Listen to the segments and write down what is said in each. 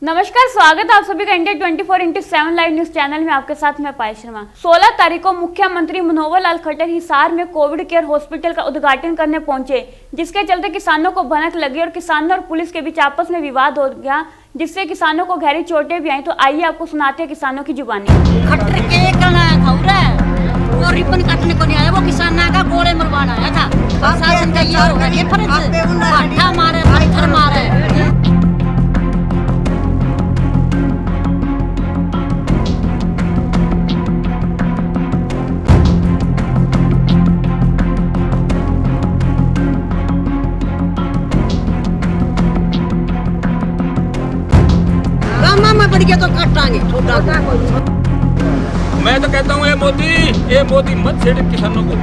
नमस्कार, स्वागत है आप सभी का इंडिया 24/7 लाइव न्यूज चैनल में। आपके साथ मैं पायल शर्मा। 16 तारीख को मुख्यमंत्री मनोहर लाल खट्टर हिसार में कोविड केयर हॉस्पिटल का उद्घाटन करने पहुंचे, जिसके चलते किसानों को भनक लगी और किसानों और पुलिस के बीच आपस में विवाद हो गया, जिससे किसानों को गहरी चोटें भी आई। तो आइए आपको सुनाते हैं किसानों की जुबानी। खट्टर के वो रिबन काटने को नहीं आया, वो किसानों का गोले मरवाना आया था। शासन का ये होगा, ये फर्ज पाठा मारे पत्थर मारे। बढ़ गया तो काटांगे छोटा। मैं तो कहता हूँ ये मोदी मत छेड़ किसानों को,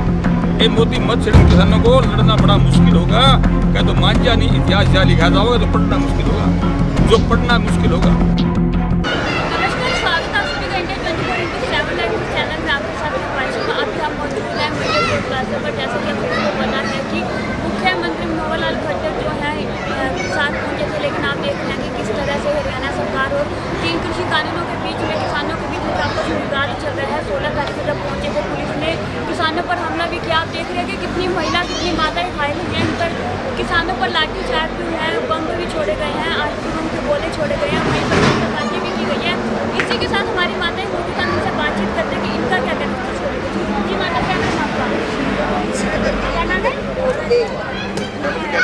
ये मोदी मत छेड़ किसानों को। लड़ना बड़ा मुश्किल होगा। क्या तो मान जा नहीं, इतिहास या लिखा जाओगे तो पढ़ना मुश्किल होगा, जो पढ़ना मुश्किल होगा। नमस्कार, स्वागत है आप सभी का इंडिया 24/7 लाइव न्यूज चैनल में। आपके साथ मैं पायल शर्मा। अभी हम मौजूद हैं मीडिया प्लाजा पर। जैसे कि आपको पता है कि मुख्यमंत्री मनोहर लाल खट्टर जो है साथ पहुंचे थे, लेकिन आप देख रहे हैं कि किस तरह से हरियाणा सरकार और 3 कृषि कानूनों के बीच में किसानों के बीच में आपस में विवाद चल रहा है। 16 तारीख को जब पहुंचे थे, पुलिस ने किसानों पर हमला भी किया। आप देख रहे हैं कि कितनी महिला, कितनी माताएं घायल हुई हैं। इन पर किसानों पर लाठीचार्ज भी हुआ है, बम भी छोड़े गए हैं, आर्थिक के गोले छोड़े गए हैं, वहीं पर पत्थरबाजी भी की गई है। इसी के साथ हमारी माताएं मौजूद हैं, उनसे बातचीत करते हैं कि इनका क्या कहना है। जी माता, क्या नाम आपका? क्या नाम है?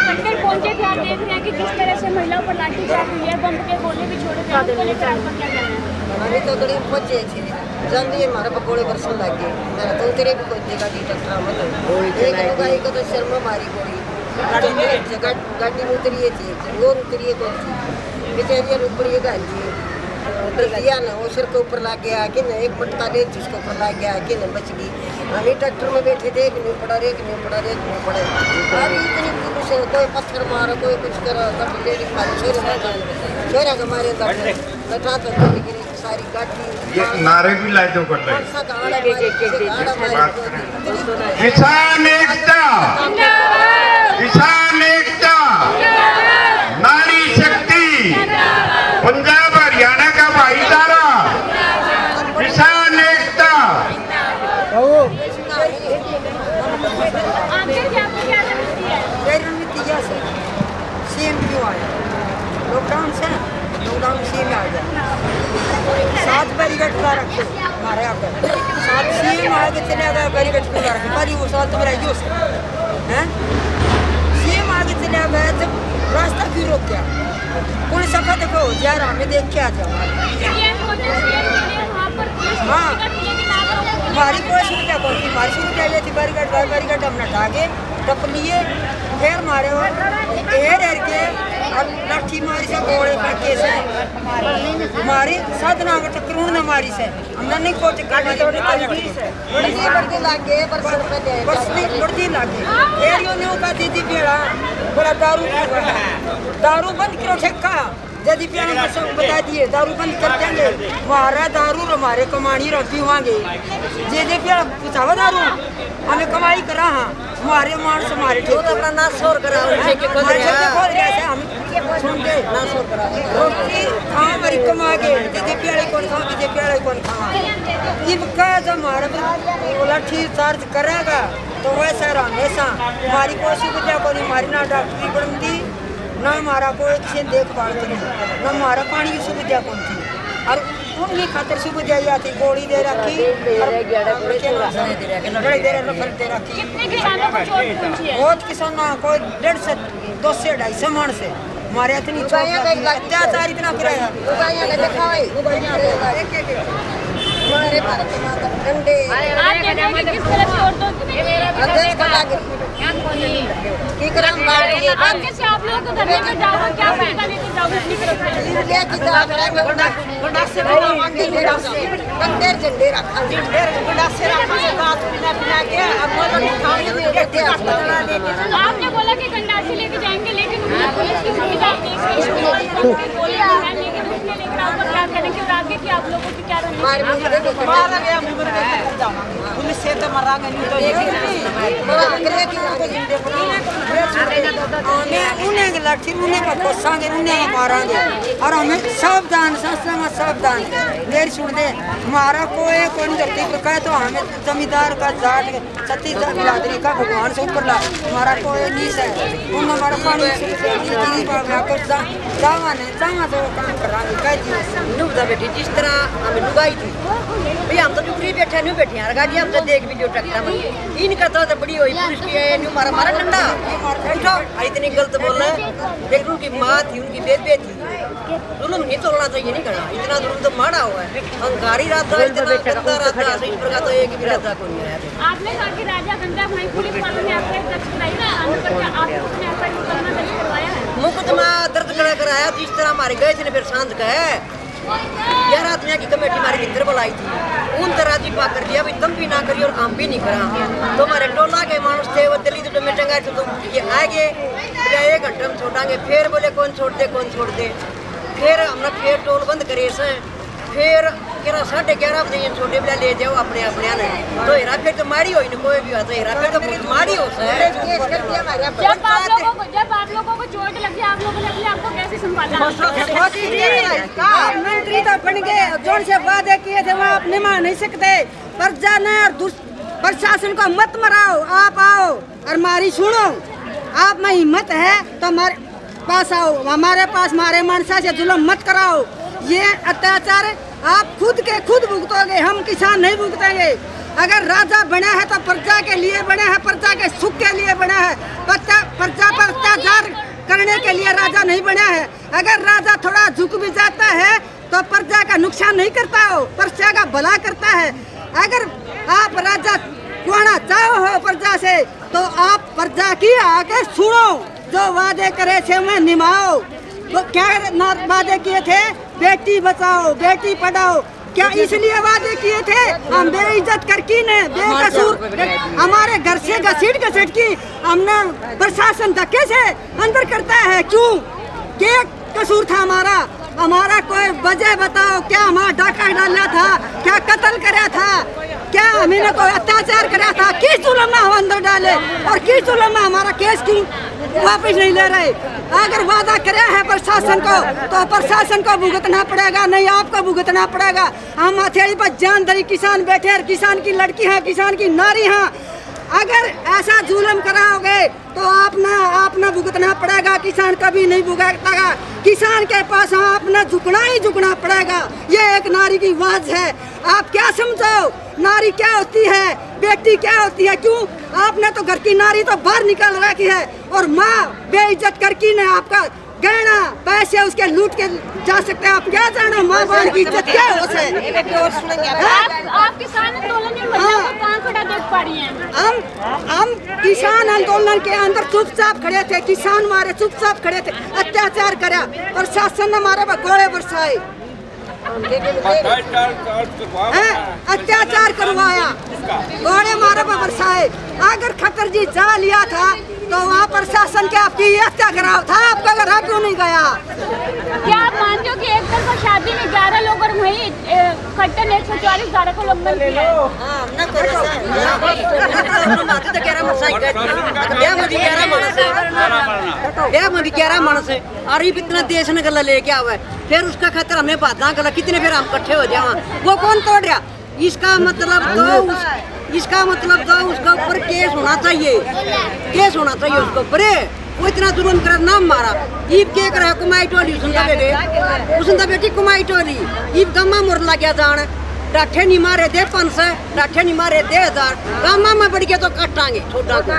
खट्टर पहुंचे थे, आप देख रहे हैं कि किस तरह से महिलाओं पर लाठीचार्ज हुई है, बम के गोले भी छोड़े गए। आपको लेकर आपका क्या कहना है? हमें तो गरीब बच्चे थे, जल्दी हमारे पकोड़े बरसों लग गए। मेरा तो तेरे भी कोई देखा कि टकरा मत एक तो शर्म मारी गोली गाड़ी में उतरिए थी, वो उतरिए कौन थी बेचारियाँ ऊपर ये गाड़ी दिया ना, वो सिर के ऊपर लाग गया कि न एक मटका ले जिसके ऊपर लाग गया कि न बच गई। हमें ट्रैक्टर में बैठे थे, एक नहीं पड़ा रे, एक नहीं पड़ा रे, एक नहीं पड़े। अभी इतनी पुलिस है, कोई पत्थर मारा, कोई कुछ करा, ले छोरा के मारे लटा तो सारी गाड़ी। ये नारे भी लाए तो कर रहे किसान एकता, किसान एकता, नारी शक्ति, पंजाब हरियाणा का भाईचारा, किसान एकता। सीएम क्यों आया? लॉकडाउन से सीएम आ गया। 7 बैरिकेड खुला रखे हमारे यहाँ पर, 7 सीएम आगे चले गए, बैरिकेड खुला रखे पर वो 7 तो रहेगी उसका है। सीएम आगे चले गए, जब रास्ता क्यों रोक गया? पुलिस सफा देखो यार, हमें देख के आ जाओ। हाँ, हमारी कोई सुविधा कौन थी? हमारी सुविधा ये थी बैरिकेड हमने ढाके टप लिए, फिर मारे एर के और लाठी मारी से गोले फेंके से हमारी साधना का चक्कर न मारी से हमने नहीं कोट बड़ी लागे बड़ी लागे फिर यो न्यू का दीदी बेड़ा बड़ा दारू बंद करो ठेका यदि बता दिए दारू बंद कर देंगे। हमारा दारू हमारे कमानी रखी होंगे जे पूछावा दारू हमें कमाई करा। हाँ, हमारे मानस हमारे तो अपना ना शोर करा हम सुन के ना शोर करा रोटी खाओ हमारी कमा के जे प्यारे कौन खाओ, जे प्यारे कौन खाओ। इनका जब हमारा लाठी चार्ज करेगा तो वैसा हमेशा हमारी कोई सुविधा को नहीं, हमारी ना डॉक्टरी बनती, ना हमारा कोई किसी देखभाल करी, ना हमारा पानी की सुविधा कौन थी। और उनकी खातिर सुविधा यह थी, गोली दे रखी बहुत किसानों को 150 से 250 मन से हमारे इतनी अत्याचार इतना कराया। हमारे भारत माता डंडे आप लोगों को धरने में जाओगे, क्या फायदा लेके जाओगे? झंडे रखा आपने बोला कि गंडासी लेके जाएंगे, लेकिन पुलिस की सुविधा देख रही है, लेकिन उसने लेकर आपको क्या करें कि आगे की आप लोगों की क्या मारा गया पुलिस से तो मरांगे नहीं उन्हें लाठी उन्हें का कोसांगे उन्हें मारांगे और हमें सावधान सावधान मेरी सुन दे हमारा कोई धरती पर कहे तो हमें जमींदार का जाट सती बिरादरी का भगवान से ऊपर ला हमारा कोई नीस है उन हमारा पानी जावा तो काम कर रहा है नुबदा बेटी जिस तरह हमें डुबाई थी भैया हम तो डुबरी बैठे नहीं बैठे यार गाड़ी हम तो देख भी जो टकता मन इनका तो बड़ी हुई पुलिस की है न्यू मारा मारा डंडा उठो इतनी गलत बोल रहे एक उनकी माँ थी उनकी बेबे थी जुल्म नहीं तोड़ना चाहिए नहीं करना इतना जुल्म तो मारा हुआ है अहंकारी राधा इतना गंदा राधा इस प्रकार तो एक भी राधा को नहीं है आपने कहा कि राजा गंगा भाई पुलिस वालों ने आपका दर्ज कराई ना पर क्या आपने अपना मुकदमा दर्ज करवाया है मुकदमा दर्ज कराया जिस तरह हमारे गए थे फिर शांत का है 11 आदमी की कमेटी हमारी मित्र बुलाई थी उन तरह जी पा कर दिया तुम भी ना करिए और हम भी नहीं करा तो हमारे टोला के मानुष थे वो दिल्ली तो में टंगा तो ये आएंगे 1 घंटे में छोड़ांगे फिर बोले कौन छोड़ दे फिर हमने फिर टोल बंद करे से फिर 11:30 बजे ये छोटे बिला ले जाओ अपने ने तो हेरा फिर तो मारी हो कोई भी तो हेरा फिर तो मारी हो सर जब आप लोगों को चोट लगी आप लोगों ने अपने आप को कैसे संभाला मंत्री तो बन गए जोन से वादे किए थे वहाँ आप निभा नहीं सकते प्रजा ने और प्रशासन को मत मराओ आप आओ और मारी सुनो आप में हिम्मत है तो हमारे पास आओ हमारे पास मारे मनसा से जुल्म मत कराओ ये अत्याचार आप खुद भुगतोगे हम किसान नहीं भुगतेंगे अगर राजा बना है तो प्रजा के लिए बना है प्रजा के सुख के लिए बना है प्रजा पर अत्याचार करने के लिए राजा नहीं बना है अगर राजा थोड़ा झुक भी जाता है तो प्रजा का नुकसान नहीं करता हो प्रजा का भला करता है अगर आप राजा होना चाहो हो प्रजा से तो आप प्रजा की आगे सुनो जो वादे करे थे मैं निभाओ वो क्या वादे किए थे बेटी बचाओ बेटी पढ़ाओ क्या इसलिए वादे किए थे हम बेइज्जत करके ने बेकसूर हमारे घर से घसीट की हमने प्रशासन धक्के से अंदर करता है क्यों क्या कसूर था हमारा कोई वजह बताओ क्या हमारा डाका डाला था क्या कत्ल करा था क्या हमने कोई अत्याचार करा था किस जुल्म में हम अंदर डाले और किस जुल्म में हमारा केस क्यों वापस नहीं ले रहे अगर वादा करे है प्रशासन को तो प्रशासन को भुगतना पड़ेगा नहीं आपको भुगतना पड़ेगा हम हथेली पर जान धरी किसान बैठे किसान की लड़की है किसान की नारी है अगर ऐसा जुल्म कराओगे तो आपने भुगतना पड़ेगा किसान कभी नहीं भुगतेगा किसान के पास आपने झुकना पड़ेगा ये एक नारी की आवाज है आप क्या समझो नारी क्या होती है बेटी क्या होती है क्यों आपने तो घर की नारी तो बाहर निकाल रखी है और माँ बेइज्जत करके ने आपका गहना पैसे उसके लूट के जा सकते हैं आप क्या जानो माँ बहन की इज्जत क्या हो से आप किसान आंदोलन में महिलाओं को कहाँ खड़ा देख पा रही हैं हम किसान आंदोलन के अंदर चुपचाप खड़े थे किसान हमारे चुपचाप खड़े थे अत्याचार करा प्रशासन ने हमारे पर गोले बरसाए अत्याचार करवाया गोले मारे पर बरसाए अगर खट्टर जी जा लिया था तो वहाँ प्रशासन के आपकी हत्या कराओ था आपका घर क्यों नहीं गया क्या आप मानते हो कि एक तरफा शादी में 11 लोग और वहीं खट्टर ने 144 धारा को उल्लंघन किया है और ये इतना देश ने गला लेके आवा है फिर उसका खतर हमें बाधा गला कितने फिर हम इकट्ठे हो जाए वो कौन तोड़ रहा इसका मतलब तो उसका ऊपर केस होना चाहिए उसके ऊपर वो इतना जुर्म कर नाम मारा ईब के करा कुमाई टोली उसने बेटी कुमाई टोली ईब गम्मा मुर लग गया जान डाठे नहीं मारे दे 500 डाठे नहीं मारे दे 1000 गम्मा में बढ़ गया तो काटांगे छोटा क्या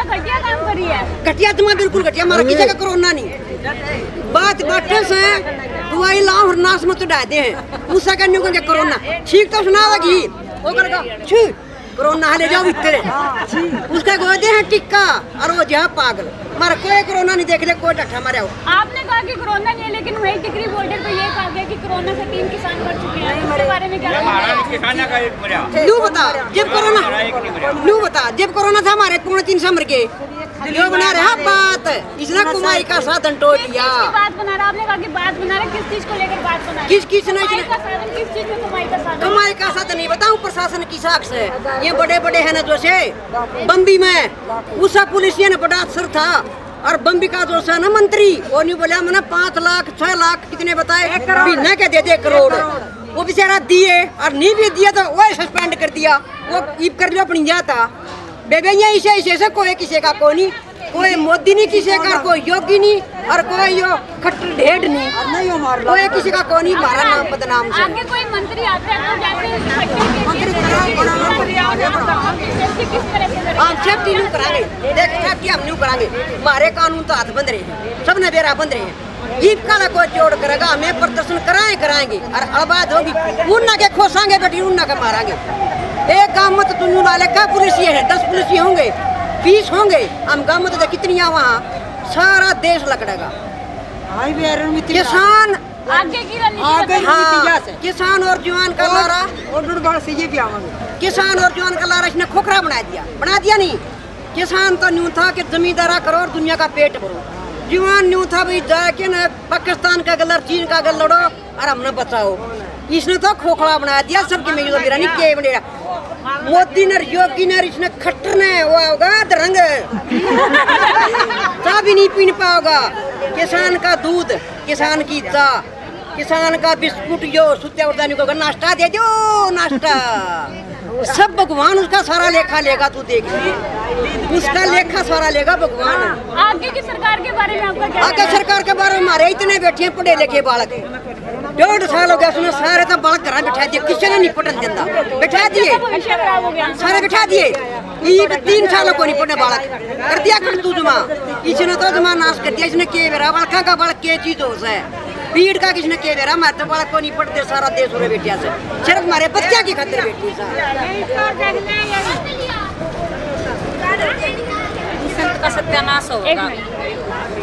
घटिया काम करी है घटिया तुम्हारा बिल्कुल घटिया मारा किसी का कोरोना नहीं बात बाटे से दवाई लाओ और नाश मत डाल दे मुसा का न्यू के कोरोना ठीक तो सुना लगी वो करेगा ठीक कोरोना ले जाओ भीतर उसका गोदे है टिक्का और वो जा पागल मारा कोई कोरोना नहीं देख ले कोई डठा मारे हो आपने कहा कि कोरोना नहीं है लेकिन वही टिकरी बॉर्डर पे ये कहा गया कि कोरोना से 3 किसान मर चुके हैं इसके बारे में क्या लू बता जब कोरोना था हमारे 3.5 मर गए क्यों बना रहे हैं बात? इसने कमाई का साधन टो लिया। किसकी बात बना रहा? आपने कहा कि बात बना रहे, किस चीज को लेकर बात बना रहे? किस ने कमाई का साधन, किस चीज में कमाई का साधन? कमाई का साधन नहीं बताऊं, प्रशासन की साख से ये बड़े बड़े है ना जो से बम्बी में उषा पुलिस ने बड़ा अफसर था और बम्बी का जो है ना मंत्री वो नहीं बोला मैंने 5 लाख 6 लाख कितने बताए महीने के दे 1 करोड़ वो बेचारा दिए और नहीं भी दिया तो वो सस्पेंड कर दिया, वो ईप कर लिया अपनी जाता बेबे ये ऐसे कोई किसी का कोई नहीं, कोई मोदी नहीं किसी का, कोई योगी नहीं और कोई यो खट्टर ढेड नहीं, कोई किसी का कोई नहीं मारा नाम बदनाम से। आगे कोई मंत्री आता है तो जैसे किस तरह से करेंगे? हम सेफ्टी नहीं कराएंगे, देख सेफ्टी हम नहीं कराएंगे, हमारे कानून तो हाथ बंद रहे हैं, सब ने बेरा बंद रहे हैं। जीप का कोई चोट करेगा हमें प्रदर्शन कराएंगे और आबाद होगी उन्ना के खोसांगे बेटी उन्ना के मारांगे। एक गाँव में तो तुम वाले का पुलिस है 10 पुलिस होंगे 20 होंगे, हम गाँव में तो कितनी वहाँ सारा देश लकड़ेगा। किसान आगे की रणनीति हाँ, किसान और जवान का लारा किसान और जवान का लारा इसने खोखरा बना दिया नहीं। किसान तो न्यू था कि जमींदारा करो और दुनिया का पेट भरो, जवान न्यू था भाई जाके न पाकिस्तान का गल चीन का गल लड़ो और हमने बचाओ। इसने तो खोखला बना दिया सबकी मेरी तो मेरा नहीं के बनेगा। मोदी ने योगी ने इसने खट्टर ने वो होगा रंग चाह भी नहीं पी पाओगा। किसान का दूध, किसान की चाह, किसान का बिस्कुट जो सुत्या उड़ाने को नाश्ता दे दो नाश्ता, सब भगवान उसका सारा लेखा लेगा, तू देख उसका लेखा सारा लेगा भगवान। आगे की सरकार के बारे में आपका क्या आगे सरकार के बारे में हमारे इतने बैठे हैं पढ़े लिखे बालक 1.5 साल हो गया उसने सारे तो बालक घर बैठा दिए, किसी ने नहीं पढ़न देता, बैठा दिए सारे बैठा दिए। 3 सालों को नहीं पढ़ने बालक कर दिया कर तू जमा, इसने तो जमा नाश कर दिया। इसने के बेरा बालका का बालक के चीज हो है भीड़ का किसने के बेरा मारते बालक को नहीं पढ़ते, सारा देश उन्हें बेटिया से सिर्फ हमारे बच्चा की खातिर बेटी दुष्यंत का सत्यानाश होगा।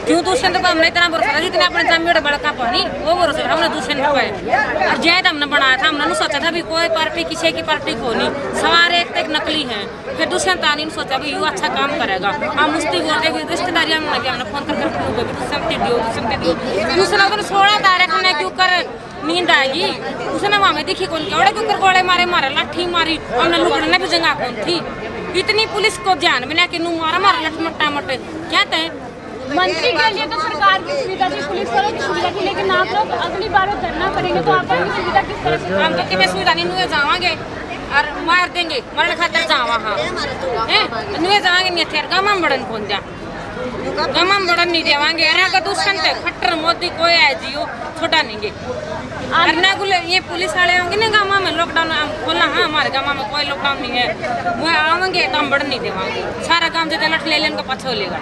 क्यों दुष्यंत को हमने इतना भरोसा जितना अपने जमीन बड़का पानी वो भरोसा हमने दुष्यंत पे और जैद हमने बनाया था। हमने सोचा था भी कोई पार्टी किसी की पार्टी को नहीं, सवार एक तक नकली है। फिर दुष्यंत आने सोचा भी यू अच्छा काम करेगा, हम मुस्ती बोलते हुए रिश्तेदारियां में लगे हमने फोन करके दुष्यंत दियो दूसरा को 16 तारीख ने क्यों कर नींद आएगी उसने वहाँ में दिखी कौन क्या क्यों कर गोले मारे लाठी मारी हमने लुकड़ने भी जगह कौन थी। इतनी पुलिस को ध्यान बिना कि नू मारा लठ मट्टा मटे क्या थे। मंत्री के लिए तो सरकार की सुविधा थी, पुलिस वालों की सुविधा थी, लेकिन आप लोग अगली बार वो धरना करेंगे तो आपको सुविधा किस तरह से? हम तो किसी सुविधा नहीं नुए जावांगे और मार देंगे मरण खातर जावा हाँ नुए जावांगे नहीं थे गमम बड़न फोन जा गमम बड़न नहीं देवांगे। अगर दुष्यंत खट्टर मोदी कोई है जियो छोटा नहीं अरे ये पुलिस वाले होंगे ना गाँव में लॉकडाउन बोला हाँ हमारे गाँव में कोई लॉकडाउन नहीं है वो आवेंगे तो हम बढ़ नहीं देवांगे, सारा काम जैसे लठ ले लेने का पछो लेगा।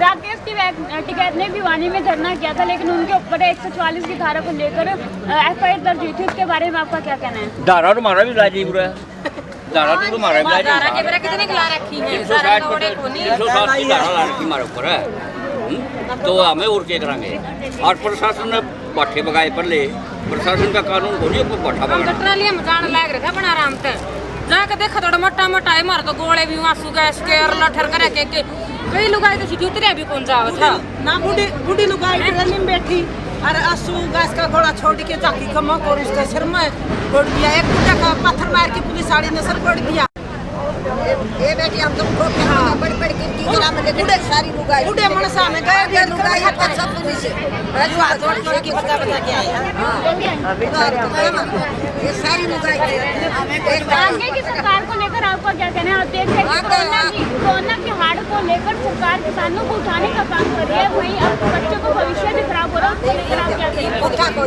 राकेश टिकैत ने भिवानी में धरना किया था लेकिन उनके ऊपर 144 की धारा को लेकर FIR दर्ज हुई थी, उसके बारे में आपका क्या कहना है? धारा तो हमारा भी लाजी पूरा धारा तो तुम्हारा भी लाजी धारा के बेरा कितने ला रखी है 160 की धारा ला रखी हमारे ऊपर है। तो हमें और क्या करांगे और प्रशासन ने बाठे बगाए पर ले प्रशासन का कानून को नहीं बाठा बगा ट्राली में जाने लायक रखा बना आराम से जाके देखा थोड़ा मोटा मोटा है मार तो गोले भी आंसू गैस के और लठर करे के कई लुगाई तो सीधी उतरे भी कौन जाओ था ना बूढ़ी लुगाई ट्रेन में बैठी और आंसू गैस का गोला छोड़ के जाकी कमा और उसके सिर में फोड़ दिया। एक बुढ़ा का पत्थर मार के पुलिस वाली ने सर फोड़ दिया। ये बेटी हम तुमको बड़ी गिनती करा में लेके सारी लुगाई बूढ़े मनसा में गए लुगाई है सब पुलिस राजू हाथ जोड़ के बता के आए ये सारी लुगाई आगे की सरकार को लेकर आपका क्या कहना है? आप देख रहे हैं कोरोना की हाड़ को लेकर सरकार किसानों को उठाने का काम कर रही है, वहीं अब बच्चों को भविष्य भी खराब हो रहा है, उसको लेकर आप क्या कहेंगे? पुखा को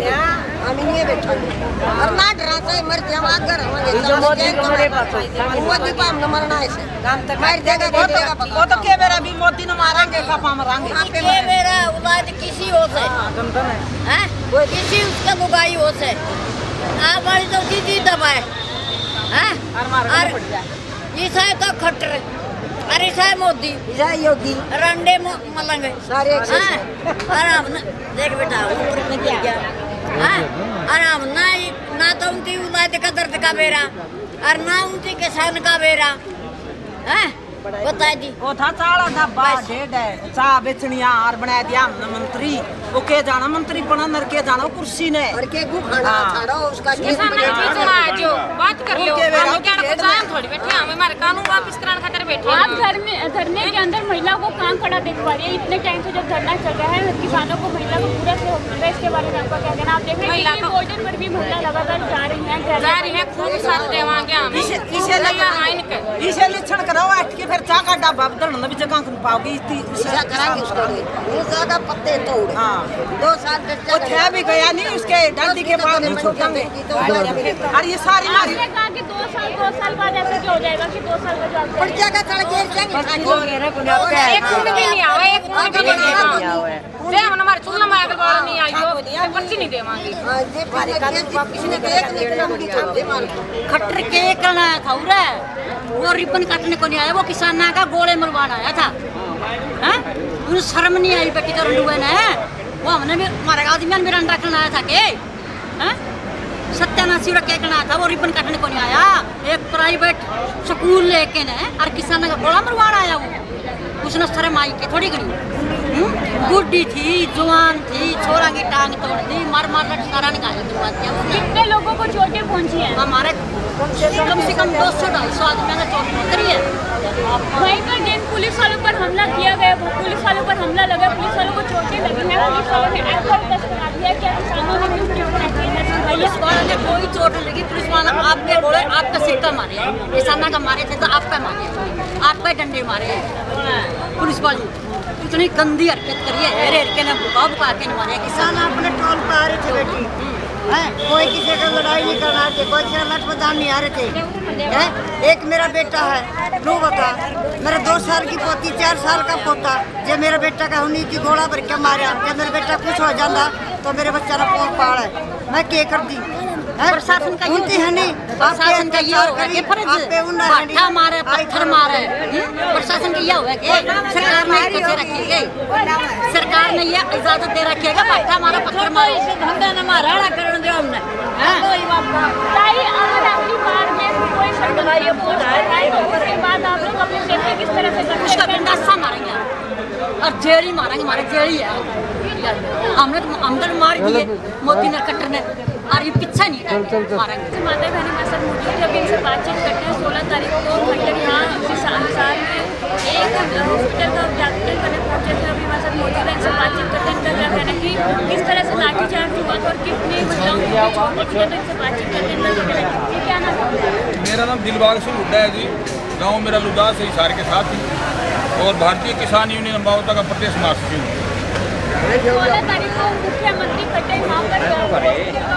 हम नहीं बैठा और ना डराते मर जावा कर मोदी को हम मरना है काम तक मार देगा वो तो के बेरा भी मोदी ने मारेंगे कपा मारेंगे के मेरा उबाद किसी हो से हैं वो किसी उसका लुगाई हो से आप वाली तो दीदी दबाए हैं और ईसा तो खट्टर अरे ईसा मोदी ईसा योगी रंडे मलंग सारे आराम देख बेटा ऊपर में क्या हैं आराम ना तो उनकी उलाद का दर्द का बेरा और ना उनकी किसान का बेरा हैं बता दी वो था चाला ढाबा ढेड है चाह बेचनिया और बना दिया हमने मंत्री। वो के जाना मंत्री बना नर के जाना कुर्सी ने और के गु खाना छाड़ा उसका किसान के बीच में आ जाओ बात कर लो हम क्या कुछ आए थोड़ी बैठे हम हमारे कानून वापस कराने खातिर बैठे आप धरने के अंदर महिलाओं को काम खड़ा देख पा रही है। इतने टाइम से जब धरना चल रहा है किसानों को महिला को पूरा सहयोग मिल रहा है, इसके बारे में आपका क्या कहना? आप देख रहे हैं कि बॉर्डर पर भी महिला लगातार जा रही है खूब साथ देवांगे हम इसे लक्षण कराओ अट के फिर चाह का ढाबा बदलना भी जगह कर पाओगे ऐसा कराएंगे उसको वो ज्यादा पत्ते तोड़। हाँ 2 साल वो थे भी गया नहीं उसके डंडी के बाद में छोड़ेंगे। और ये सारी मारी आपने कहा कि 2 साल बाद ऐसा क्या हो जाएगा कि 2 साल का जॉब पड़ जाएगा चढ़ के जाएंगे एक खून भी नहीं आवा एक खून भी नहीं आवा जे हम हमारे चुलना में अगर बाहर नहीं आई हो पर्ची नहीं देवांगे खट्टर के करना था उरे वो रिबन काटने को नहीं आया, वो किसान का गोले मरवाना आया था। उन्हें शर्म नहीं आई बेटी तो रंडुए ने वो हमने भी हमारे आदमी में रंडा करना आया था के सत्यानाशी रख के करना था, वो रिबन काटने को नहीं आया। एक प्राइवेट स्कूल लेके ने और किसान का गोला मरवाना आया वो उसने शर्म आई के थोड़ी करी गुड्डी थी जवान थी छोरा की टांग तोड़ दी मार सारा निकाल दिया। कितने लोगों को चोटें पहुंची हैं? हमारे कम से कम 200-250 आदमी का चोट उतरी है। वहीं पर जिन पुलिस वालों पर हमला किया गया, पुलिस वालों पर हमला लगा, पुलिस वालों को चोटें लगी हैं, पुलिस वालों ने एफआईआर दर्ज करा दिया। क्या किसानों ने पुलिस वालों ने कोई चोट नहीं लगी, पुलिस वाला आपके बोले आपका सिक्का मारे, किसाना का मारे थे तो आप पे मारे, आप पे डंडे मारे पुलिस वाले। इतनी गंदी हरकत करी है, हेरे के ने बुका के मारे किसान। अपने टोल पर आ रहे थे बेटी कोई किसी का लड़ाई नहीं करना थे, कोई किसी लठ बदान नहीं आ रहे थे। एक मेरा बेटा है नो बता मेरा 2 साल की पोती 4 साल का पोता जब मेरा बेटा का हुनी की घोड़ा भर के मारा, जब मेरा बेटा कुछ हो जाता तो मेरे बच्चा ना पोल पाड़ है मैं क्या कर दी। प्रशासन का प्रशासन का ये होगा कि फर्ज बाठा मारे पत्थर मारे प्रशासन का ये होगा कि सरकार ने कैसे रखेगी, सरकार ने ये इजाजत दे रखेगा बाठा मारा पत्थर मारे धंधा न मारा करने दो हमने। ताई अगर आपकी बार में कोई सरकारी पोस्ट है तो उसके बाद आप लोग अपनी सेफ्टी किस तरह से करते हैं? उसका डंडा मारेंगे और जेड़ी मारेंगे, हमारे जेड़ी है हमने तो अंदर मार दिए मोदी ने कट्टर ने और ये पीछा नहीं था मारेंगे। माता बहनी मेरे साथ मौजूद है, अभी इनसे बातचीत करते हैं। 16 तारीख को खट्टर यहाँ हिसार में एक हॉस्पिटल का उद्घाटन करने पहुंचे थे, अभी हमारे साथ मौजूद है, इनसे बातचीत करते हैं। इनका क्या कहना है कि किस तरह से लाठीचार्ज हुआ था और कितनी महिलाओं को चोट लगी है, तो इनसे बातचीत करते हैं। ये क्या नाम है? मेरा नाम दिलबाग सिंह हुड्डा है जी, गाँव मेरा लुदा से हिसार के साथ ही और भारतीय किसान यूनियन अम्बावता का प्रदेश महासचिव हूँ। 16 तारीख को मुख्यमंत्री खट्टर यहाँ पर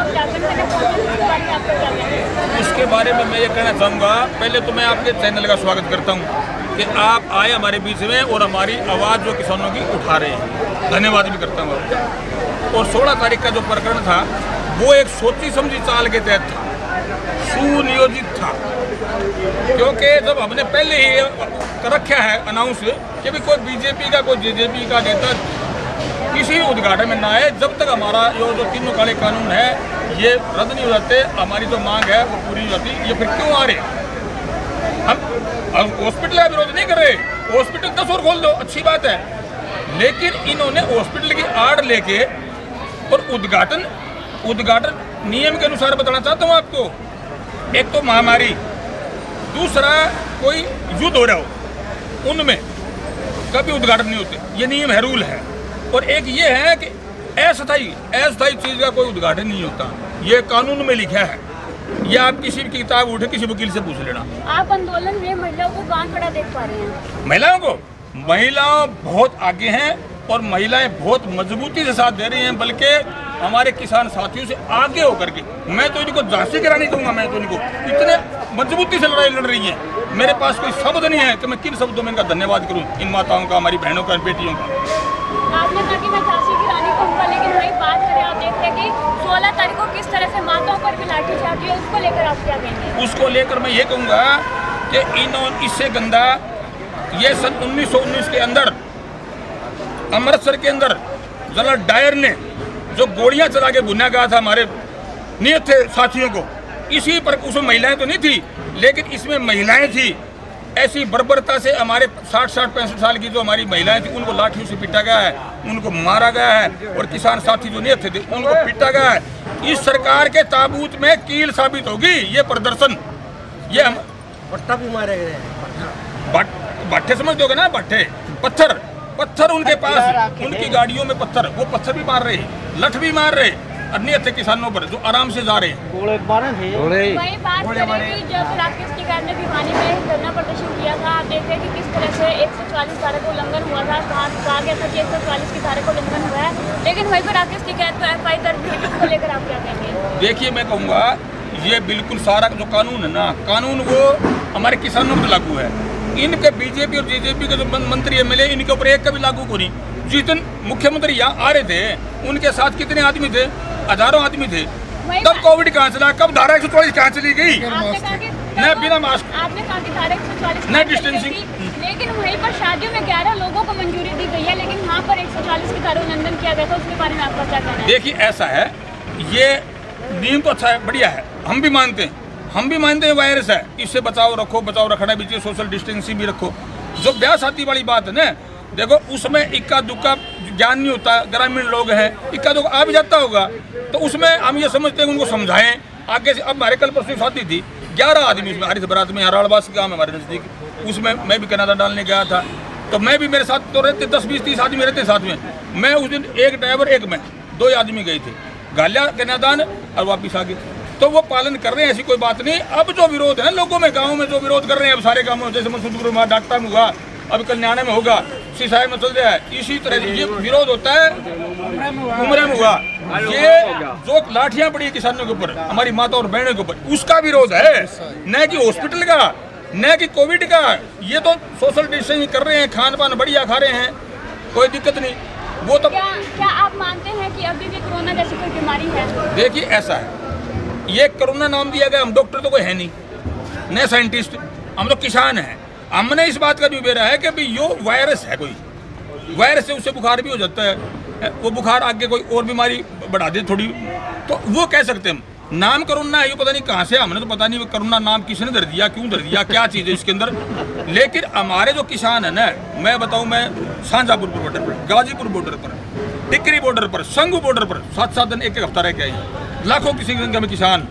उद्घाटन करने पहुंचे, उसके बारे में आपका क्या कहना है? उसके बारे में मैं ये कहना चाहूँगा, पहले तो मैं आपके चैनल का स्वागत करता हूँ कि आप आए हमारे बीच में और हमारी आवाज़ जो किसानों की उठा रहे हैं, धन्यवाद भी करता हूँ आपका। और 16 तारीख का जो प्रकरण था वो एक सोची समझी चाल के तहत था, सुनियोजित था, क्योंकि जब हमने पहले ही रखा है अनाउंस कि भी कोई बीजेपी का कोई जेजेपी का नेता किसी उद्घाटन में ना आए जब तक हमारा जो तीनों काले कानून है ये रद्द नहीं हो जाते, हमारी जो मांग है वो पूरी हो जाती। ये फिर क्यों आ रहे? हम हॉस्पिटल का विरोध नहीं कर रहे, हॉस्पिटल 10 और खोल दो, अच्छी बात है, लेकिन इन्होंने हॉस्पिटल की आड़ लेके और उद्घाटन नियम के अनुसार बताना चाहता हूँ आपको। एक तो महामारी, दूसरा कोई युद्ध हो रहा हो, उनमें कभी उद्घाटन नहीं होते, ये नियम है, रूल है। और एक ये है कि अस्थायी चीज का कोई उद्घाटन नहीं होता, ये कानून में लिखा है। ये आप किसी भी किताब उठे किसी वकील से पूछ लेना। आप आंदोलन में महिलाओं को कहाँ खड़ा देख पा रहे हैं? महिलाओं बहुत आगे हैं और महिलाएं बहुत मजबूती से साथ दे रही हैं, बल्कि हमारे किसान साथियों से आगे होकर के। मैं तो इनको झांसी करानी दूंगा, मैं तो इनको इतने मजबूती से लड़ाई लड़ रही हैं। मेरे पास कोई शब्द नहीं है कि मैं किन शब्दों में इनका धन्यवाद करूं, इन माताओं का, हमारी बहनों का, बेटियों का। आपने कहा कि मैं झांसी की रानी कहूँगा, लेकिन वही बात करें, आप देखते हैं कि 16 तारीख को किस तरह से माताओं पर भी लाठीचार्ज है, उसको लेकर आप क्या कहेंगे? उसको लेकर मैं ये कहूँगा कि इन्होंने इससे गंदा, ये सन 1919 के अंदर अमृतसर के अंदर जनरल डायर ने जो गोलियां चला के भुना गया था हमारे नियत थे साथियों को, इसी पर उसमें महिलाएं तो नहीं थी, लेकिन इसमें महिलाएं थी ऐसी बर्बरता से हमारे 60-65 साल की जो हमारी महिलाएं थी उनको लाठियों से पीटा गया है, उनको मारा गया है, और किसान साथी जो नहीं थे उनको पीटा गया है। इस सरकार के ताबूत में कील साबित होगी ये प्रदर्शन। ये हम पट्टा भी मारे गए हैं, भट्टे समझ दोगे ना, भट्टे पत्थर उनके पास, उनकी गाड़ियों में पत्थर, वो पत्थर भी मार रहे, लठ भी मार रहे अन्य थे किसानों पर जो आराम से जा रहे हैं। वही बात करें कि जब राकेश टिकैत ने भिवानी में धरना प्रदर्शन किया था, आप देख रहे कि किस तरह से 144 धारा का उल्लंघन हुआ था, कहा गया था कि 144 की धारा का उल्लंघन हुआ है, लेकिन वहीं पर राकेश टिकैत को एफआई दर्ज की, इसको लेकर आप क्या कहेंगे? देखिए, मैं कहूँगा ये बिल्कुल सारा जो कानून है ना, कानून वो हमारे किसानों पर लागू है। इनके बीजेपी और जेजेपी के जो मंत्री एमएलए, इनके ऊपर एक का भी लागू को नहीं। जिस दिन मुख्यमंत्री यहाँ आ रहे थे उनके साथ कितने आदमी थे? हजारों आदमी थे। तब कोविड कहाँ चला, कब धारा 144 कहाँ चली गई? न बिना मास्क, आपने कहा कि धारा 144 न डिस्टेंसिंग, लेकिन वहीं पर शादियों में 11 लोगों को मंजूरी दी गई है, लेकिन यहाँ पर 140 की धारा उल्लंघन किया गया था, उसके बारे में आपका क्या कहना है? देखिए, ऐसा है, ये नियम तो अच्छा है, बढ़िया है, हम भी मानते हैं वायरस है, इससे बचाव रखो, बचाव रखना भी चाहिए, सोशल डिस्टेंसिंग भी रखो। जो ब्याह शादी वाली बात है ना, देखो उसमें इक्का दुक्का ज्ञान नहीं होता, ग्रामीण लोग हैं, इक्का दुक्का आ भी जाता होगा, तो उसमें हम ये समझते हैं उनको समझाएं आगे से। अब हमारे कल परसों शादी थी, 11 आदमी उसमें, हरित बरात में, हराड़वास गाँव में हमारे नज़दीक, उसमें मैं भी कनाडा डालने गया था, तो मैं भी, मेरे साथ तो रहते 10-20-30 आदमी रहते साथ में। मैं उस दिन एक ड्राइवर एक मैं 2 आदमी गए थे, गालिया कन्यादान और वापिस आ गए, तो वो पालन कर रहे हैं, ऐसी कोई बात नहीं। अब जो विरोध है लोगों में, गाँव में जो विरोध कर रहे हैं, अब सारे गाँवों में, जैसे मसूदपुर में, डाक्टा में हुआ, अब कल्याण में होगा, सिसाई में चल रहा है, इसी तरह ये विरोध होता है, उमरे में हुआ, ये जो लाठियां पड़ी किसानों के ऊपर, हमारी माता और बहनों के ऊपर, उसका विरोध है, न कि हॉस्पिटल का, न कि कोविड का। ये तो सोशल डिस्टेंसिंग कर रहे हैं, खान पान बढ़िया खा रहे हैं, कोई दिक्कत नहीं। वो तो क्या आप मानते हैं कि अभी भी कोरोना जैसी कोई बीमारी है? देखिए, ऐसा है, ये कोरोना नाम दिया गया, हम डॉक्टर तो कोई है नहीं, न साइंटिस्ट, हम तो किसान हैं। हमने इस बात का भी बेरा है कि भाई यो वायरस है, कोई वायरस से उससे बुखार भी हो जाता है, वो बुखार आगे कोई और बीमारी बढ़ा दे थोड़ी, तो वो कह सकते हैं हम। नाम कोरोना है, ये पता नहीं कहाँ से, हमने तो पता नहीं कोरोना नाम किसने धर दिया, क्यों धर दिया, क्या चीज़ है इसके अंदर। लेकिन हमारे जो किसान है ना, मैं बताऊँ, मैं शाहजहाँपुर बॉर्डर पर, गाजीपुर बॉर्डर पर, टिकरी बॉर्डर पर, संगू बॉर्डर पर 7-7 दिन एक हफ्ता रह के आई, लाखों की संख्या में किसान,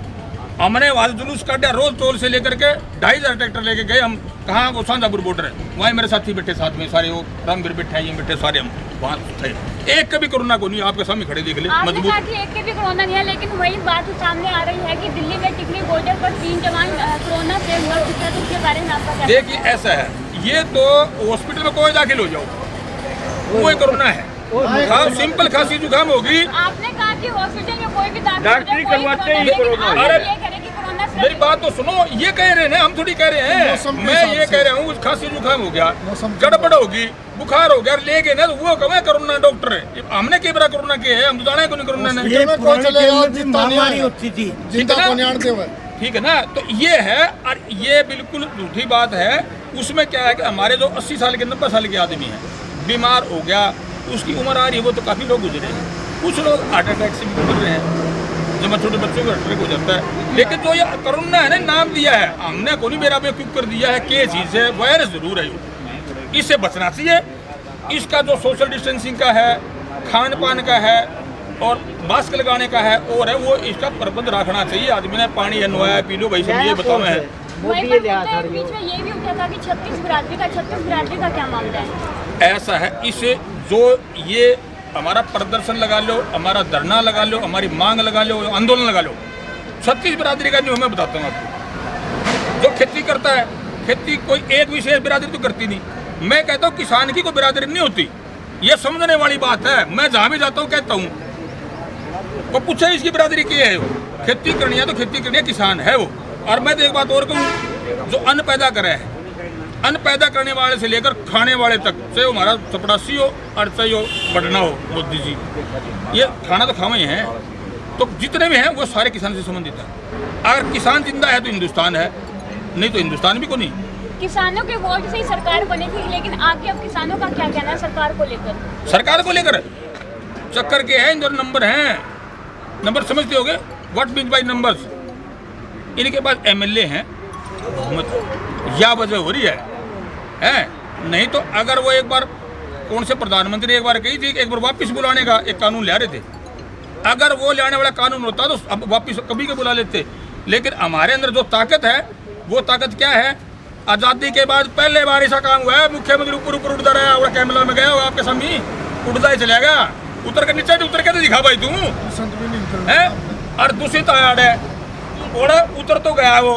हमने वहाँ जुलूस काटा, रोज टोल से लेकर के 2500 ट्रैक्टर लेके गए हम, कहाँ, वो शाहजहाँपुर बॉर्डर है, वहीं मेरे साथी बैठे साथ में, सारे वो रामवीर बैठे हैं, ये बैठे सारे, हम वहाँ थे, एक कभी कोरोना को नहीं, आपके सामने खड़े देख ले, मजबूत। एक के भी कोरोना नहीं है, लेकिन वही बात सामने आ रही है कि दिल्ली में टिकरी बॉर्डर पर 3 जवान कोरोना से मर चुके हैं, तो उसके बारे में आपका क्या? देखिए, ऐसा है, ये तो हॉस्पिटल में कोई दाखिल हो जाओ, वो कोरोना है, सिंपल खांसी जुकाम होगी। आपने कहा कि हॉस्पिटल में कोई भी डॉक्टरी करवाते ही कोरोना। मेरी बात तो सुनो, ये कह रहे हैं, हम थोड़ी कह रहे हैं, मैं ये कह रहा हूँ, खांसी जुकाम हो गया, गड़बड़ होगी, बुखार हो गया, ले गए ना, तो वो कहे कोरोना डॉक्टर है, हमने कई बार कोरोना किया है, हम तो जाने को नहीं कोरोना ने, ठीक है ना। तो ये है, और ये बिल्कुल झूठी बात है। उसमें क्या है कि हमारे जो 80 साल के 90 साल के आदमी हैं, बीमार हो गया, उसकी उम्र आ रही है, वो तो काफ़ी लोग गुजरे हैं, कुछ लोग हार्ट अटैक से भी गुजर रहे हैं, जब छोटे बच्चों को हार्ट अटैक हो जाता है। लेकिन जो ये कोरोना है ना, नाम दिया है हमने, को नहीं मेरा बेवकूफ़ कर दिया है, क्या चीज़ है, वायरस जरूर है, इससे बचना चाहिए। इसका जो सोशल डिस्टेंसिंग का है, खान पान का है, और मास्क लगाने का है, और है वो, इसका प्रबंध रखना चाहिए। आदमी ने पानी है, नहाया, पी लो भाई, सब ये बताओ है। बीच में ये भी उठा था कि 36 बिरादरी का क्या मामला है? ऐसा है, इसे जो ये हमारा प्रदर्शन लगा लो, हमारा धरना लगा लो, हमारी मांग लगा लो, आंदोलन लगा लो, 36 बिरादरी का नहीं, मैं बताता हूँ आपको। जो खेती करता है, खेती कोई एक विशेष बिरादरी तो करती नहीं। मैं कहता हूँ किसान की कोई बिरादरी नहीं होती, ये समझने वाली बात है। मैं जहाँ भी जाता हूँ कहता हूँ, वो पूछे इसकी बिरादरी क्या है, वो खेती करनी है तो खेती करनी है, किसान है वो। और मैं तो एक बात और कहूँ, जो अन्न पैदा करे है, अन्न पैदा करने वाले से लेकर खाने वाले तक, चाहे वो हमारा चपड़ासी हो और चाहे वो बढ़ना हो, मोदी जी, ये खाना तो खावे हैं, तो जितने भी हैं वो सारे किसान से संबंधित है। अगर किसान जिंदा है तो हिंदुस्तान है, नहीं तो हिंदुस्तान भी को नहीं। किसानों के वोट से ही सरकार बनी थी, लेकिन आगे अब किसानों का क्या कहना है सरकार को लेकर? सरकार को लेकर चक्कर के हैं, जो नंबर हैं, नंबर समझते होगे, व्हाट मीन बाय नंबर्स। इनके पास एमएलए हैं, या वजह हो रही है है। नहीं तो अगर वो एक बार कौन से प्रधानमंत्री एक बार कही थी एक बार वापस बुलाने का एक कानून ला रहे थे, अगर वो लाने वाला कानून होता तो अब वापस कभी के बुला लेते। लेकिन हमारे अंदर जो ताकत है वो ताकत क्या है, आज़ादी के बाद पहले बार ऐसा काम हुआ है मुख्यमंत्री ऊपर ऊपर उड़ता रहा और कैमरा में गया हो आपके सामने उड़ता ही चलेगा, उतर के नीचे उतर के तो दिखा भाई तू है। और दूसरी ताड़ है ओड़ा उतर तो गया वो,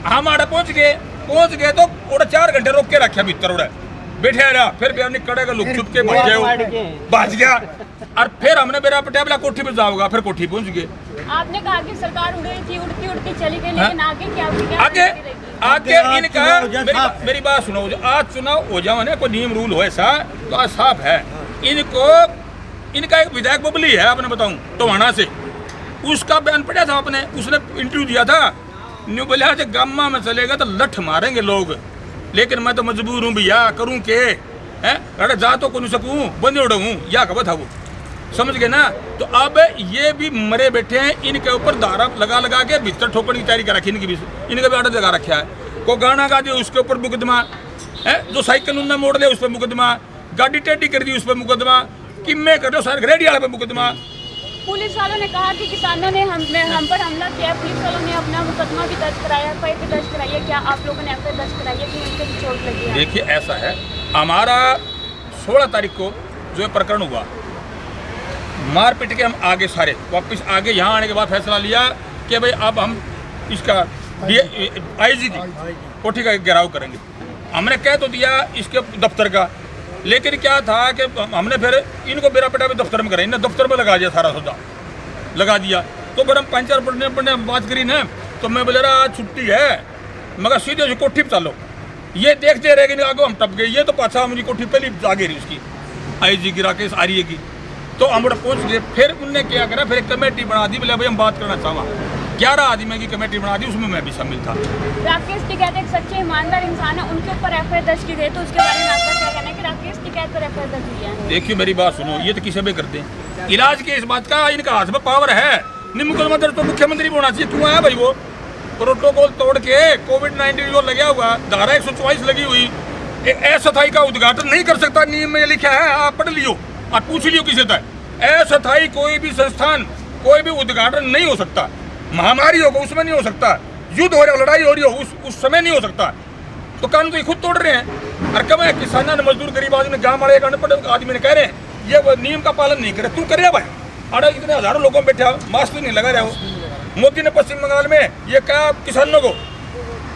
हम आड़े पहुंच गए तो ओड़ा 4 घंटे रोक के रखा भीतर ओड़ा बैठे रहा, फिर कड़े का लुक छुप के भाज गया और फिर हमने मेरा पटेबला कोठी पे जाओगा, फिर कोठी पहुंच गए। आपने कहा कि सरकार उड़ रही थी, उड़ती उड़ती चली गई, लेकिन आगे क्या आगे इनका मेरी बात सुनो, आज चुनाव हो जाओ ना कोई नियम रूल हो ऐसा तो आज साफ है। इनका एक विधायक बबली है आपने बताऊं टोहाना से, उसका बयान पढ़ा था आपने, उसने इंटरव्यू दिया था, न्यू बोला गामा में चलेगा तो लठ मारेंगे लोग, लेकिन मैं तो मजबूर हूँ भैया, करूँ के है, अरे जा तो नहीं सकूँ बंदे उड़ूँ या कब था वो, समझ गए ना। तो अब ये भी मरे बैठे हैं, इनके ऊपर धारा लगा के भीतर ठोकने की तैयारी कर रखी इनकी भी, इनका भी आर्डर लगा रखा है। को गाना गा दिया उसके ऊपर मुकदमा है, जो साइकिल उन्होंने मोड़ लिया उस पर मुकदमा, गाड़ी टेढ़ी कर दी उस पर मुकदमा, किम्मे कर दो सारे रेडी वाले पे मुकदमा। पुलिस वालों ने कहा कि किसानों ने हम पर हमला किया, पुलिस वालों ने अपना मुकदमा भी दर्ज कराया, एफआईआर भी दर्ज कराई है, क्या आप लोगों ने एफआईआर दर्ज कराई है कि उनको भी चोट लगी है? देखिए ऐसा है, हमारा 16 तारीख को जो प्रकरण हुआ मारपीट के, हम आगे सारे वापस आगे यहाँ आने के बाद फैसला लिया कि भाई अब हम इसका आईजी की कोठी का घेराव करेंगे। हमने कह तो दिया इसके दफ्तर का, लेकिन क्या था कि हमने फिर इनको बेरा पेटा में दफ्तर में करें, इन्हें दफ्तर में लगा दिया, सारा सौदा लगा दिया। तो फिर हम 5-4 पढ़ने बात करी ना, तो मैं बोले रहा आज छुट्टी है, मगर सीधे कोठी पर चलो, ये देखते रहे कि आगे हम टप गए, ये तो पाछा मुझे कोठी पहले जागे रही उसकी आईजी की राकेश आर्य की। तो हम पहुंच गए, फिर उनने क्या करा, फिर एक कमेटी बना दी, बोले भाई हम बात करना चाहवा, 11 आदमी की कमेटी बना दी, उसमें मैं भी शामिल था। राकेश टिकैत एक सच्चे ईमानदार इंसान है, उनके ऊपर एफआईआर दर्ज की गई, तो उसके बारे में आपका क्या कहना है कि राकेश टिकैत पर एफआईआर दर्ज हुई है? देखिए मेरी बात सुनो, ये तो किसी भी करते हैं, इलाज के इस बात का इनका हाथ में पावर है, मुकदमा दर्ज तो मुख्यमंत्री भी होना चाहिए। क्यों आया भाई वो प्रोटोकॉल तोड़ के, कोविड-19 जो लगा हुआ, धारा 144 लगी हुई, अस्थायी का उद्घाटन नहीं कर सकता, नियम में लिखा है, आप पढ़ लियो और पूछ लियो किसी तक, अस्थायी कोई भी संस्थान कोई भी उद्घाटन नहीं हो सकता, महामारी होगा उसमें नहीं हो सकता, युद्ध हो रहा हो, लड़ाई हो रही हो उस समय नहीं हो सकता। तो कानून तो ये खुद तोड़ रहे हैं। और कब है किसानों ने, मजदूर गरीब आदमी, गाँव वाले अनपढ़ आदमी ने कह रहे हैं ये नियम का पालन नहीं करे, तू करे भाई, अरे इतने हजारों लोगों में बैठा मास्क नहीं लगा रहा हो। मोदी ने पश्चिम बंगाल में ये कहा किसानों को,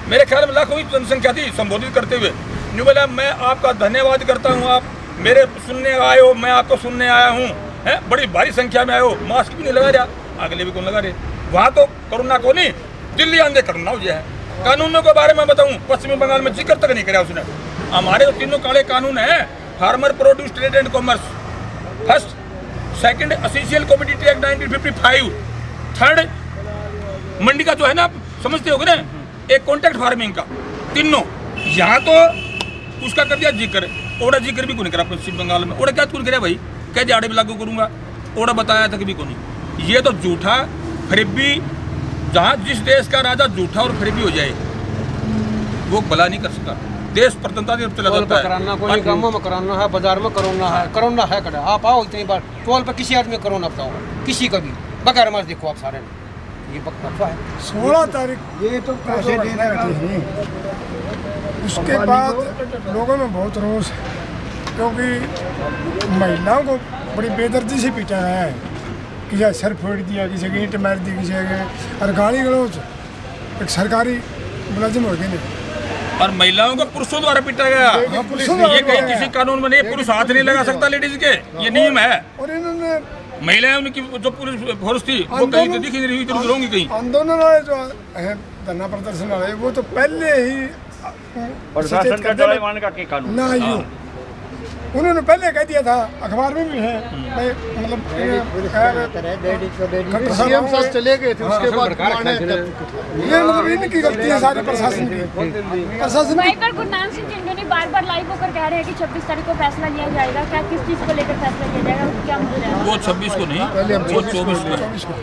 मेरे ख्याल में लाखों की जनसंख्या थी, संबोधित करते हुए न्यू बोला मैं आपका धन्यवाद करता हूँ, आप मेरे सुनने आए हो, मैं आपको सुनने आया हूँ, है बड़ी भारी संख्या में आए हो, मास्क भी नहीं लगा रहा, अगले भी कौन लगा रहे, वहाँ तो कोरोना को नहीं, दिल्ली आंदे कोरोना हो जाए। कानूनों के बारे में बताऊँ, पश्चिम बंगाल में जिक्र तक नहीं कराया उसने। हमारे तो तीनों काले कानून हैं, farmer produce trade and commerce, first, second essential commodity act 1955, third मंडी का जो है ना, समझते हो ना, एक कॉन्ट्रैक्ट फार्मिंग का, तीनों। यहाँ तो उसका कर दिया जिक्र, ओड़ा जिक्र भी कौन करा पश्चिम बंगाल में, ओड़ा क्या कौन करा भाई, क्या जाड़े भी लागू करूंगा, ओड़ा बताया था कि भी कौन। ये तो झूठा फरेबी, जहाँ जिस देश का राजा झूठा और फरेबी हो जाए वो भला नहीं कर सकता, देश प्रतंत्रता से चला जाता है। कराना कोई गांवों में कराना है, बाजार में कोरोना है कड़ा, आप आओ इतनी बार टोल पर किसी आदमी कोरोना बताओ, किसी का भी बगैर मास्क देखो आप सारे, ये वक्त है 16 तारीख ये तो पैसे देने रहते हैं, उसके बाद लोगों में बहुत रोष है, क्योंकि महिलाओं को बड़ी बेदर्दी से पीटा गया है, किसी सर फोड़ दिया, किसी की ईंट मार दी, किसी के और गाली गलौज, एक सरकारी मुलाजिम हो गए नहीं, और महिलाओं को पुरुषों द्वारा पीटा गया। ये कहीं किसी कानून में नहीं, पुरुष हाथ नहीं लगा सकता लेडीज के, ये नियम है। और इन्होंने महिलाएं, उनकी जो पुलिस फोर्स थी वो कहीं तो दिखी नहीं रही, जरूर होंगी कहीं। आंदोलन वाले जो है धरना प्रदर्शन वाले, वो तो पहले ही प्रशासन का डराने का कानून ना, यूँ उन्होंने पहले कह दिया था, अखबार में भी है, मतलब सीएम साहब चले गए थे, उसके बाद ये मतलब इनकी गलती है सारी प्रशासन की। प्रशासन वहीं पर गुरनाम सिंह जिन्होंने बार-बार लाइव होकर कह रहे हैं कि 26 तारीख को फैसला लिया जाएगा, क्या किस चीज़ को लेकर फैसला लिया जाएगा, क्या मुद्दा है? वो 26 को नहीं, वो 24 को,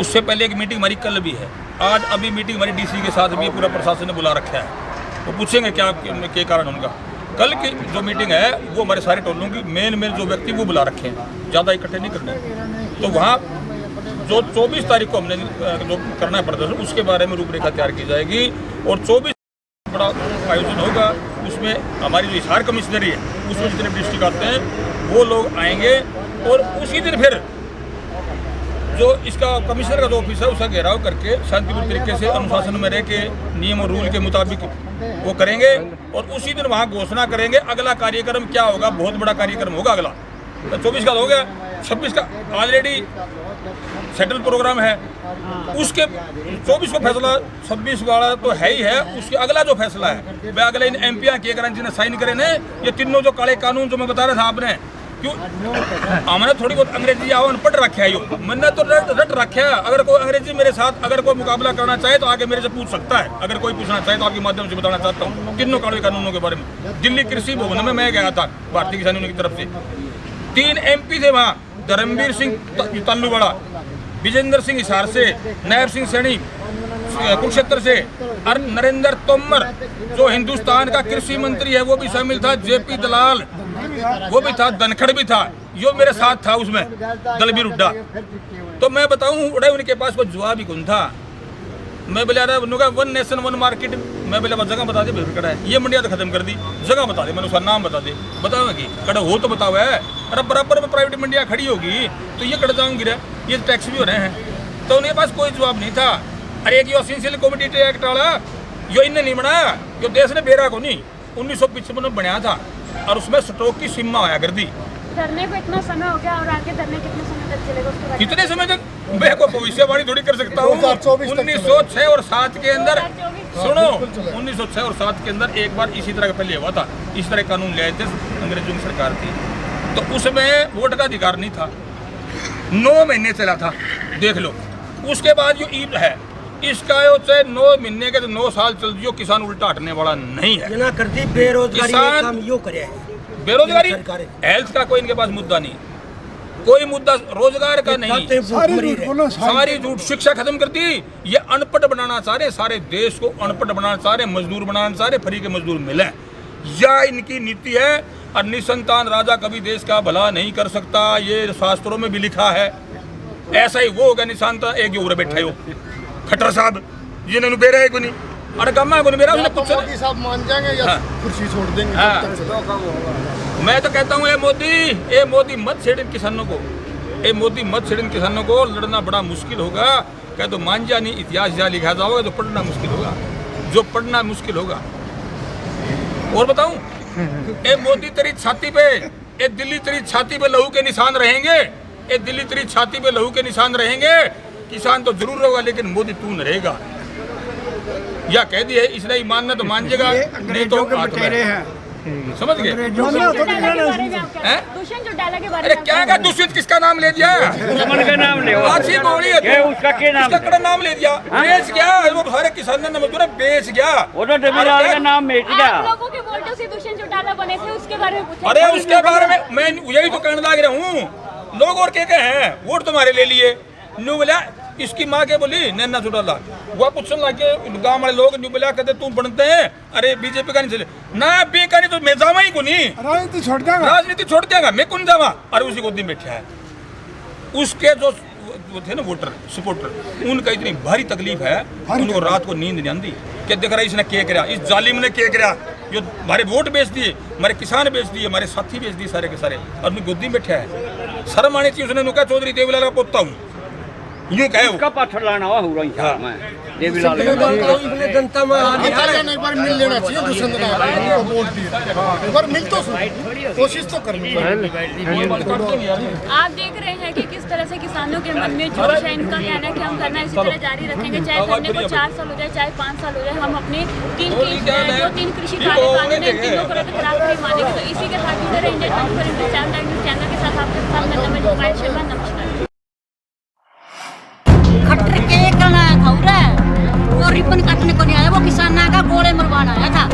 उससे पहले एक मीटिंग हमारी कल भी है, आज अभी मीटिंग हमारी डीसी के साथ भी पूरा प्रशासन ने बुला रखा है, वो पूछेंगे क्या के कारण उनका, कल की जो मीटिंग है वो हमारे सारे टोलों की मेन जो व्यक्ति वो बुला रखे हैं, ज़्यादा इकट्ठे नहीं करने। तो वहाँ जो 24 तारीख को हमने जो करना है प्रदर्शन, उसके बारे में रूपरेखा तैयार की जाएगी और 24 बड़ा आयोजन होगा। उसमें हमारी जो हिसार कमिश्नरी है उसमें जितने डिस्ट्रिक्ट आते हैं वो लोग आएंगे और उसी दिन फिर जो इसका कमिश्नर का जो ऑफिस है उसका घेराव करके शांतिपूर्ण तरीके से अनुशासन में रह के नियम और रूल के मुताबिक वो करेंगे और उसी दिन वहाँ घोषणा करेंगे अगला कार्यक्रम क्या होगा। बहुत बड़ा कार्यक्रम होगा अगला। 24 का हो गया, 26 का ऑलरेडी सेटल प्रोग्राम है, उसके 24 को फैसला, 26 वाला तो है ही है। उसके अगला जो फैसला है वह अगले इन एमपी किए करें जिन्हें साइन करे ने। ये तीनों जो काले कानून जो मैं बता रहा था आपने, क्यों हमने थोड़ी बहुत अंग्रेजी आवन पढ़ रखा है, यो मैंने तो रट रखा है। अगर कोई अंग्रेजी मेरे साथ अगर कोई मुकाबला करना चाहे तो आगे मेरे से पूछ सकता है। अगर कोई पूछना चाहे तो आपके माध्यम से बताना चाहता हूँ तीनों काले कानूनों के बारे में। दिल्ली कृषि भवन में मैं गया था भारतीय किसान यूनियन की तरफ से, 3 एमपी थे वहाँ, धर्मवीर सिंह तालुवाड़ा, विजेंद्र सिंह हिसार से, नायब सिंह सैनी कुरुक्षेत्र से और नरेंद्र तोमर जो हिंदुस्तान का कृषि मंत्री है वो भी शामिल था, जेपी दलाल वो भी था, धनखड़ भी था, यो मेरे साथ था उसमें, दलबीर हुड्डा। तो मैं बताऊं उनके पास कोई जवाब ही कौन था। मैं बोला रहा वन नेशन वन मार्केट, मैं बोला जगह बता दे कड़ा है, ये मंडिया तो खत्म कर दी, जगह बता दे, मैंने उसका नाम बता दे, बताओगे कड़ा हो तो बताओ है। अरे बराबर में प्राइवेट मंडियाँ खड़ी होगी तो ये कड़ जाऊंगी रे, ये टैक्स भी हो रहे हैं। तो उनके पास कोई जवाब नहीं था। अरे एक यो एसेंशियल कमोडिटी एक्ट वाला यो इनने नहीं बनाया, यो देश ने बेरा को नहीं 1955 में बनाया था और उसमें स्टॉक की सीमा आया कर दी। धरने को इतना समय हो गया और आगे धरने कितने समय तक चलेगा उसके बाद? कितने समय तक मैं कोई भविष्यवाणी थोड़ी कर सकता हूँ। 1906 और 7 के अंदर सुनो, 1906 और 7 के अंदर एक बार इसी तरह का पहले हुआ था, इस तरह कानून ले आए थे अंग्रेजों की सरकार थी, तो उसमें वोट का अधिकार नहीं था, 9 महीने चला था, देख लो। उसके बाद जो ईद है इसका चाहे 9 महीने के तो 9 साल चल दियो, किसान उल्टा हटने वाला नहीं है। बेरोजगारी हेल्थ का कोई इनके पास मुद्दा नहीं, कोई मुद्दा रोजगार का नहीं, सारी झूठ। शिक्षा खत्म कर दी, ये अनपढ़ बनाना चाह रहे, सारे देश को अनपढ़ बनाना चाह रहे, मजदूर बनाना चाह रहे, फ्री के मजदूर मिले, यह इनकी नीति है। और निसंतान राजा कभी देश का भला नहीं कर सकता, ये शास्त्रों में भी लिखा है। ऐसा ही वो होगा निसंतान, एक उरे बैठा हो खट्टर साहब जिन्होंने बेरा है को नहीं, अरे कमा को नहीं बेरा, उसने पूछा साहब मान जाएंगे या कुर्सी छोड़ देंगे। मैं तो कहता हूँ ये मोदी मत छेड़े किसानों को, ये मोदी मत छेड़े किसानों को, लड़ना बड़ा मुश्किल होगा। क्या तो मान जा नहीं, इतिहास जहाँ लिखा जाओगे तो पढ़ना मुश्किल होगा, जो पढ़ना मुश्किल होगा। और बताऊं, ये मोदी तेरी छाती पे, ये दिल्ली तेरी छाती पे लहू के निशान रहेंगे, ये दिल्ली तेरी छाती पे लहू के निशान रहेंगे। किसान तो जरूर होगा लेकिन मोदी तू न रहेगा, या कह दिए इसलिए मानना तो मान जाएगा, नहीं तो समझ गए। अरे क्या का दूषित किसका नाम ले दिया, नाम ले उसका नाम ले दिया, बेच गया वो सारे किसान ने मजदूर बेच गया, का नाम बेच गया। लोगों के वोटों से दुष्यंत चौटाला बने थे, उसके बारे में पूछा। अरे उसके बारे में मैं यही तो कहने लग रहा हूँ, लोग और क्या हैं वोट तुम्हारे ले लिए, न्यू बोला इसकी माँ के बोली नैना चौटाला, वो पूछने लगे गाँव वाले लोग, न्यू बोला कहते तू बनते हैं, अरे बीजेपी का नहीं चले ना, बी का नहीं तो मैं जावा ही को नहीं, राजनीति छोड़ देगा मैं कौन जावा। अरे उसी गोदी में बैठा है, उसके जो वो थे ना वोटर सपोर्टर, उनका इतनी भारी तकलीफ है, उनको रात को नींद नहीं आती। क्या देख रहा है इसने क्या करा, इस जालिम ने क्या करा, जो हमारे वोट बेच दिए, हमारे किसान बेच दिए, हमारे साथी बेच दिए सारे के सारे, और अपनी गोदी में बैठा है। शर्म आनी चाहिए, उसने कहा चौधरी देवीलाल का पोता हूँ, यूं कहे उसका पाथर लाना हुआ हो रही है। मैं देवीलाल जनता में एक बार मिल लेना चाहिए, वोट दिए एक बार मिल तो कोशिश तो करनी है। आप देख रहे हैं कि किस तरह से किसानों के मन में जोश है, इनका कहना है कि हम करना इसी तरह जारी रखेंगे, चाहे धरने को 4 साल हो जाए, चाहे 5 साल हो जाए, हम अपने 3 कृषि कानून है तीनों को रद्द खिलाफ नहीं मानेंगे। तो इसी के साथ जुड़े इंडिया 24/7 चैनल के साथ आपके साथ मैं नमन शर्मा, नमस्कार। खट्टर के करना था वो रिबन काटने को नहीं आया, वो किसाना का गोले मरवाना आया था।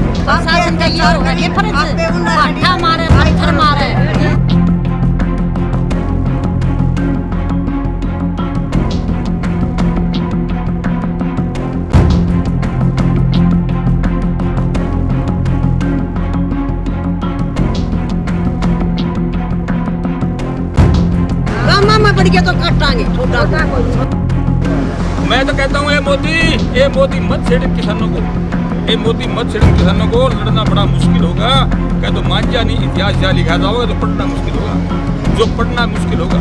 शासन का ये होगा ये फर्ज, मारे पत्थर मारे। बूटा को। मैं तो कहता हूँ ये मोदी मत छेड़ किसानों को, ये मोदी मत छेड़ किसानों को, लड़ना बड़ा मुश्किल होगा। क्या तो मांझा नहीं इतिहास जहाँ लिखा जाओगे तो पढ़ना मुश्किल होगा, जो पढ़ना मुश्किल होगा।